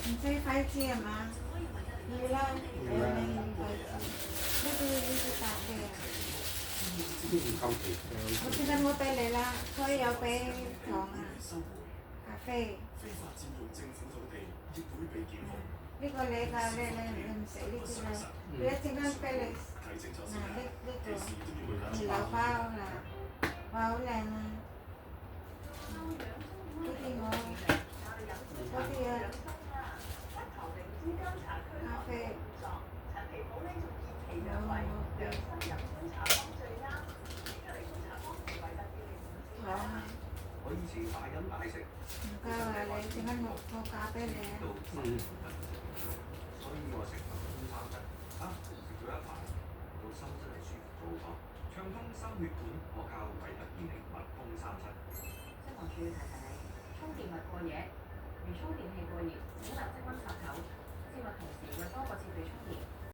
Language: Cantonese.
唔使筷子係嘛？要啦，要筷子。呢啲搭嘅。唔夠皮。我先生冇俾你啦，佢有俾糖啊、咖啡。呢個你㗎，你唔食呢啲啦，你一陣間俾你。嗱呢個流包啦，哇好靚啊！呢啲我嗰啲啊，咖啡。我以前大飲大食，唔夠啊！你點解我嫁俾你啊？所以我食麥風三七食咗一排，個心真係舒服咗好多。暢通心血管，我靠維特健靈麥風三七。消防處要提提你，充電勿過夜，如充電器過熱，只能積溫插頭，切勿同時為多個設備充電。